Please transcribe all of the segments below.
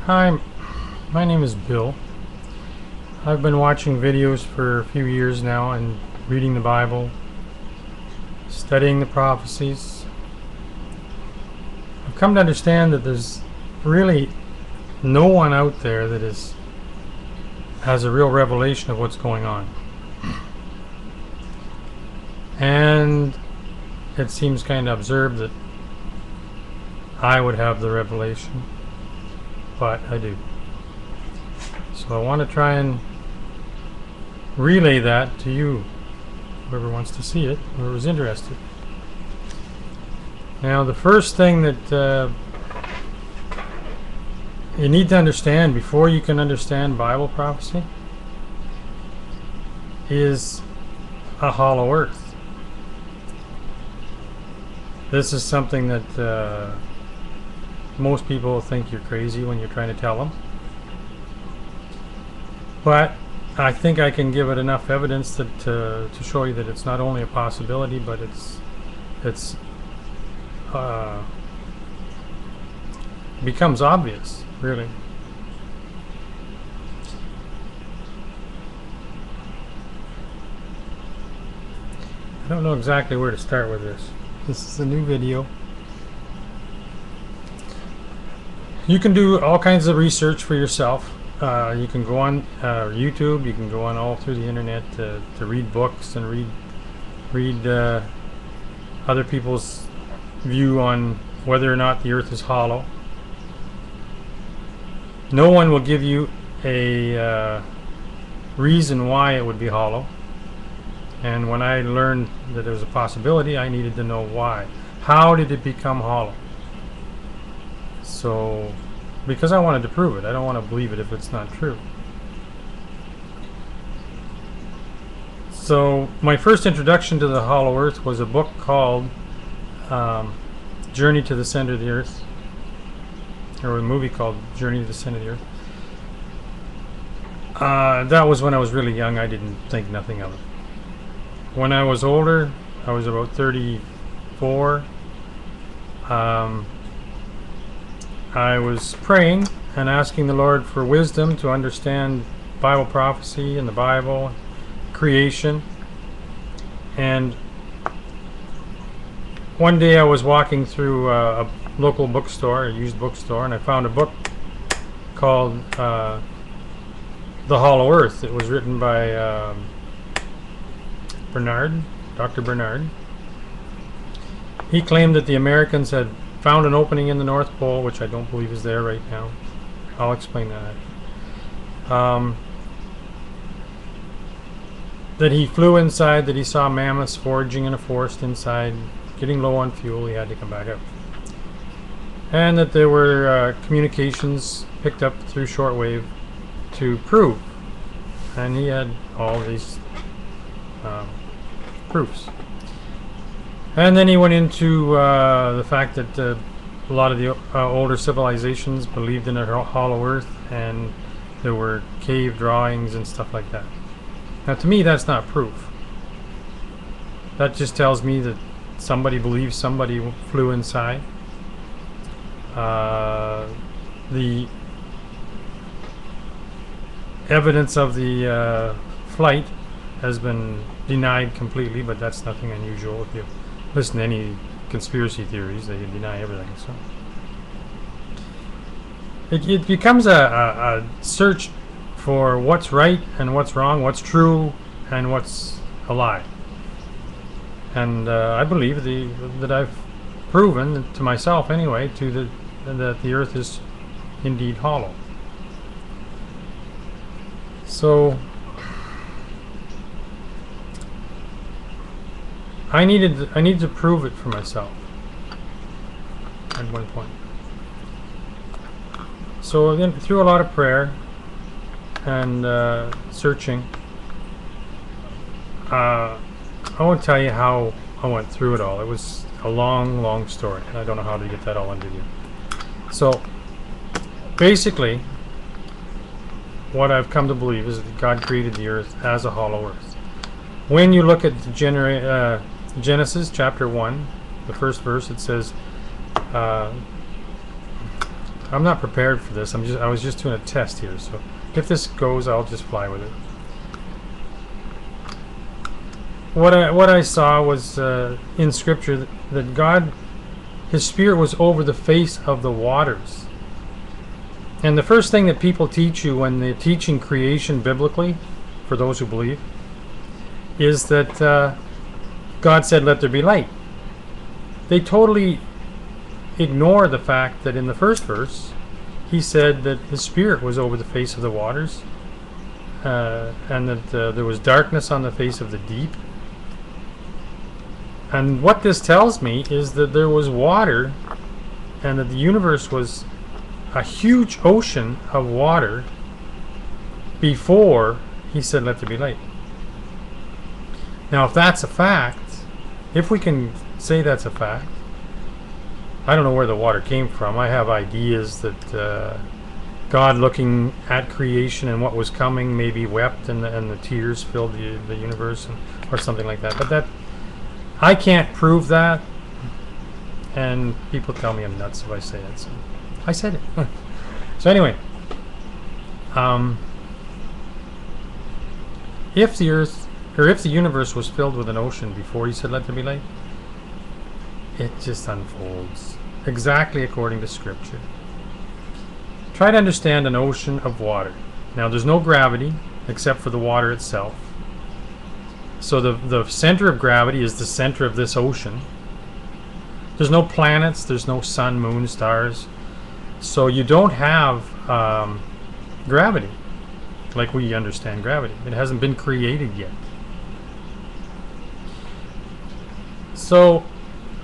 Hi, my name is Bill. I've been watching videos for a few years now and reading the Bible, studying the prophecies. I've come to understand that there's really no one out there that has a real revelation of what's going on. And it seems kind of absurd that I would have the revelation, but I do. So I want to try and relay that to you, whoever wants to see it, whoever's interested. Now, the first thing that you need to understand before you can understand Bible prophecy is a hollow earth. This is something that most people think you're crazy when you're trying to tell them. But I think I can give it enough evidence that to show you that it's not only a possibility, but it's becomes obvious, really. I don't know exactly where to start with this. This is a new video. You can do all kinds of research for yourself. You can go on YouTube. You can go on all through the internet to read books and read other people's view on whether or not the earth is hollow. No one will give you a reason why it would be hollow. And when I learned that there was a possibility, I needed to know why. How did it become hollow? So, because I wanted to prove it. I don't want to believe it if it's not true. So, my first introduction to the hollow earth was a book called Journey to the Center of the Earth. Or a movie called Journey to the Center of the Earth. That was when I was really young. I didn't think nothing of it. When I was older, I was about 34, I was praying and asking the Lord for wisdom to understand Bible prophecy and the Bible, creation. And one day I was walking through a local bookstore, a used bookstore, and I found a book called The Hollow Earth. It was written by Dr. Bernard. He claimed that the Americans had found an opening in the North Pole, which I don't believe is there right now. I'll explain that. That he flew inside, that he saw mammoths foraging in a forest inside, getting low on fuel, he had to come back up. And that there were communications picked up through shortwave to prove. And he had all these proofs. And then he went into the fact that a lot of the older civilizations believed in a hollow earth, and there were cave drawings and stuff like that. Now, to me, that's not proof. That just tells me that somebody believes somebody flew inside. The evidence of the flight has been denied completely, but that's nothing unusual. If you listen to any conspiracy theories, they deny everything. So it becomes a search for what's right and what's wrong, what's true and what's a lie. And I believe that I've proven to myself, anyway, that the earth is indeed hollow. So I needed to prove it for myself at one point. So then, through a lot of prayer and searching, I won't tell you how I went through it all. It was a long, long story. I don't know how to get that all into you. So basically, what I've come to believe is that God created the earth as a hollow earth. When you look at Genesis chapter 1, the first verse, it says, I'm not prepared for this. I was just doing a test here. So if this goes, I'll just fly with it. What I saw was in Scripture that God, His Spirit was over the face of the waters. And the first thing that people teach you when they're teaching creation biblically, for those who believe, is that God said, "Let there be light." They totally ignore the fact that in the first verse, He said that His Spirit was over the face of the waters, and that there was darkness on the face of the deep. And what this tells me is that there was water, and that the universe was a huge ocean of water before He said, "Let there be light." Now, if that's a fact, if we can say that's a fact, I don't know where the water came from. I have ideas that God, looking at creation and what was coming, maybe wept, and the tears filled the universe, or something like that. But that, I can't prove that, and people tell me I'm nuts if I say it. So I said it. So anyway, if the earth, or if the universe was filled with an ocean before He said, "Let there be light," it just unfolds exactly according to Scripture. Try to understand an ocean of water. Now, there's no gravity except for the water itself. So the center of gravity is the center of this ocean. There's no planets, there's no sun, moon, stars. So you don't have gravity like we understand gravity. It hasn't been created yet. So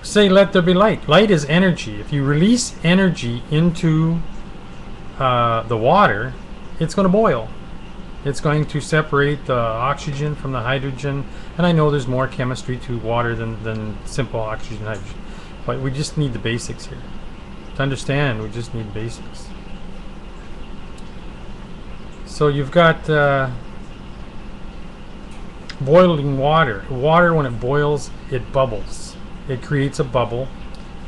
say, "Let there be light." Light is energy. If you release energy into the water, it's going to boil. It's going to separate the oxygen from the hydrogen. And I know there's more chemistry to water than simple oxygen and hydrogen. But we just need the basics here. To understand, we just need basics. So you've got boiling water. Water, when it boils, it bubbles. It creates a bubble.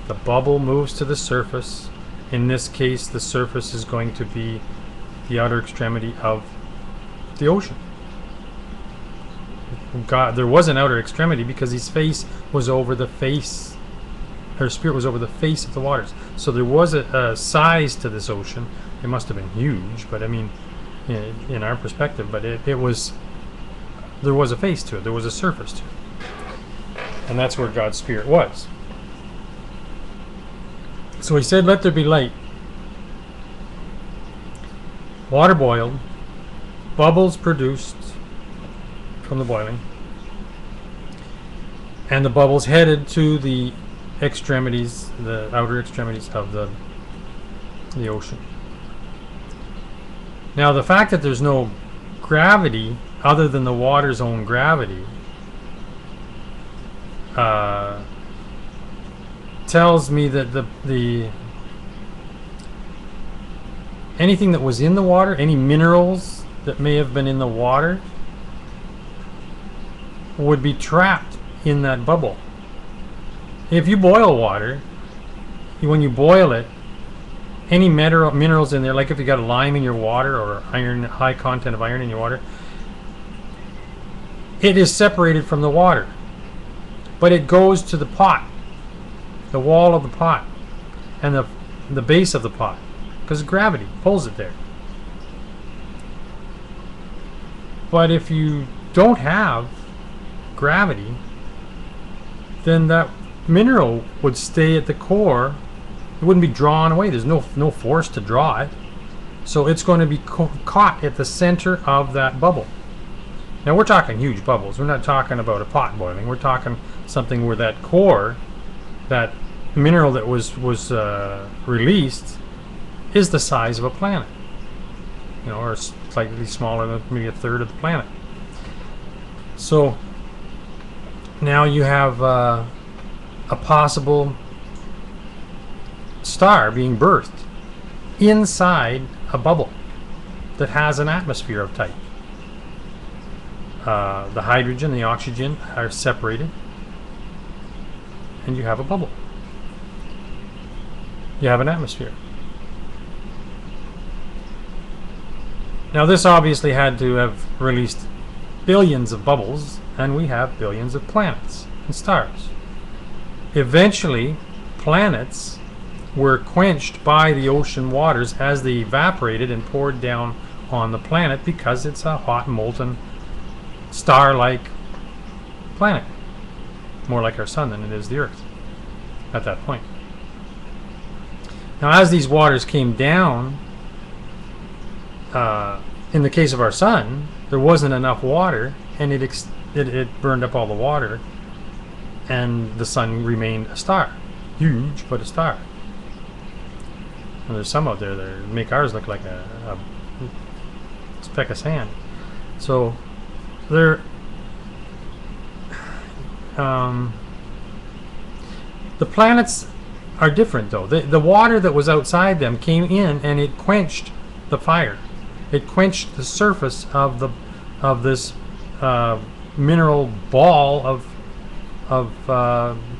The bubble moves to the surface. In this case, the surface is going to be the outer extremity of the ocean. God, there was an outer extremity because His face was over the face, her Spirit was over the face of the waters. So there was a size to this ocean. It must have been huge, but I mean, in our perspective, but there was a face to it. There was a surface to it, and that's where God's Spirit was. So He said, "Let there be light." Water boiled, bubbles produced from the boiling, and the bubbles headed to the extremities, the outer extremities of the ocean. Now, the fact that there's no gravity other than the water's own gravity tells me that the anything that was in the water, any minerals that may have been in the water, would be trapped in that bubble. If you boil water, when you boil it, any minerals in there, like if you got a lime in your water or iron, high content of iron in your water, it is separated from the water, but it goes to the pot, the wall of the pot, and the base of the pot, because gravity pulls it there. But if you don't have gravity, then that mineral would stay at the core. It wouldn't be drawn away. There's no force to draw it. So it's going to be caught at the center of that bubble. Now we're talking huge bubbles. We're not talking about a pot boiling. We're talking something where that core, that mineral that was released, is the size of a planet. You know, or slightly smaller than maybe a third of the planet. So now you have a possible star being birthed inside a bubble that has an atmosphere of type. The hydrogen and the oxygen are separated, and you have a bubble. You have an atmosphere. Now this obviously had to have released billions of bubbles, and we have billions of planets and stars. Eventually, planets were quenched by the ocean waters as they evaporated and poured down on the planet because it's a hot, molten, star-like planet. More like our sun than it is the Earth at that point. Now, as these waters came down, in the case of our sun, there wasn't enough water, and it burned up all the water, and the sun remained a star. Huge, but a star. And there's some out there that make ours look like a speck of sand. So they're the planets are different, though. The water that was outside them came in, and it quenched the fire. It quenched the surface of this mineral ball of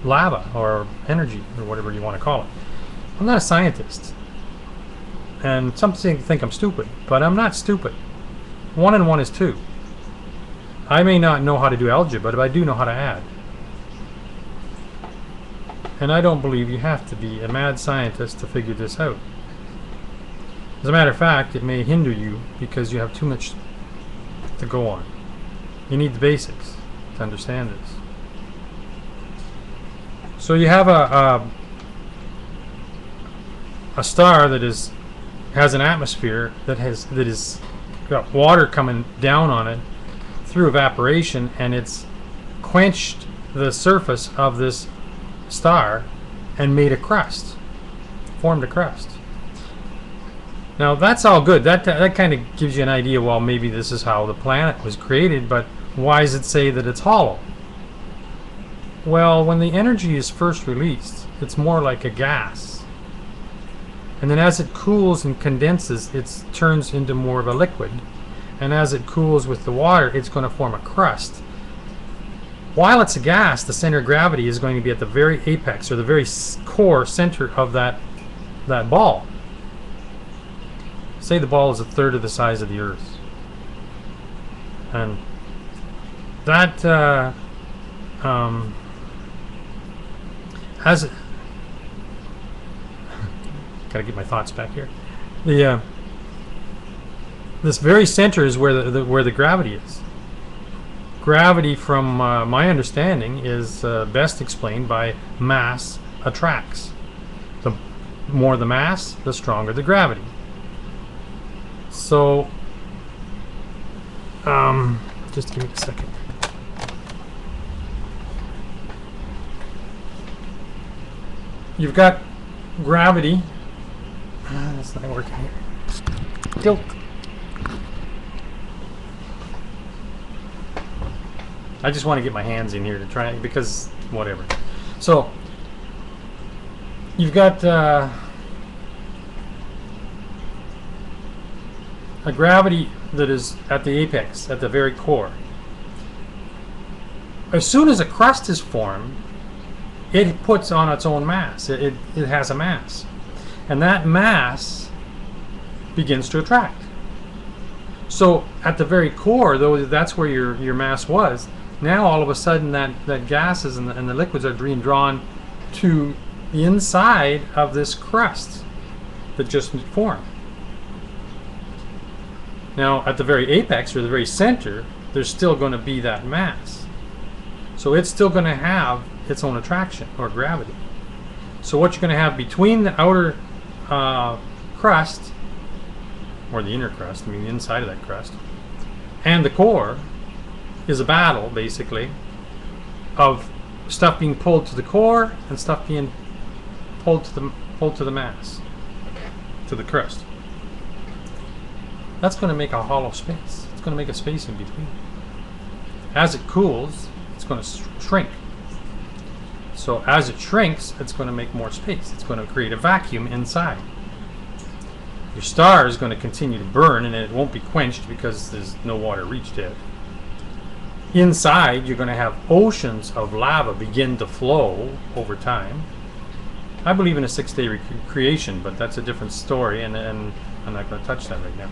lava or energy or whatever you want to call it. I'm not a scientist, and some think I'm stupid, but I'm not stupid. 1 and 1 is 2. I may not know how to do algebra, but I do know how to add. And I don't believe you have to be a mad scientist to figure this out. As a matter of fact, it may hinder you because you have too much to go on. You need the basics to understand this. So you have a star that has an atmosphere that is got water coming down on it through evaporation, and it's quenched the surface of this star and made a crust, formed a crust. Now that's all good. That kind of gives you an idea. Well, maybe this is how the planet was created, but why does it say that it's hollow? Well, when the energy is first released, it's more like a gas, and then as it cools and condenses, it turns into more of a liquid, and as it cools with the water, it's going to form a crust. While it's a gas, the center of gravity is going to be at the very apex, or the very core center of that ball. Say the ball is 1/3 of the size of the Earth, and that has gotta get my thoughts back here. This very center is where the gravity is. Gravity, from my understanding, is best explained by mass attracts. The more the mass, the stronger the gravity. So, just give me a second. You've got gravity. That's not working here. Tilt. I just want to get my hands in here to try, because whatever. So, you've got a gravity that is at the apex, at the very core. As soon as a crust is formed, it puts on its own mass. It has a mass. And that mass begins to attract. So at the very core, though that's where your mass was, now all of a sudden that gases and the liquids are being drawn to the inside of this crust that just formed. Now at the very apex, or the very center, there's still going to be that mass. So it's still going to have its own attraction, or gravity. So what you're going to have between the outer crust, or the inner crust, I mean the inside of that crust, and the core, is a battle, basically, of stuff being pulled to the core and stuff being pulled to the mass, to the crust. That's going to make a hollow space. It's going to make a space in between. As it cools, it's going to shrink. So as it shrinks, it's going to make more space. It's going to create a vacuum inside. Your star is going to continue to burn, and it won't be quenched because there's no water reached it. Inside, you're going to have oceans of lava begin to flow over time. I believe in a 6-day creation, but that's a different story, and I'm not going to touch that right now.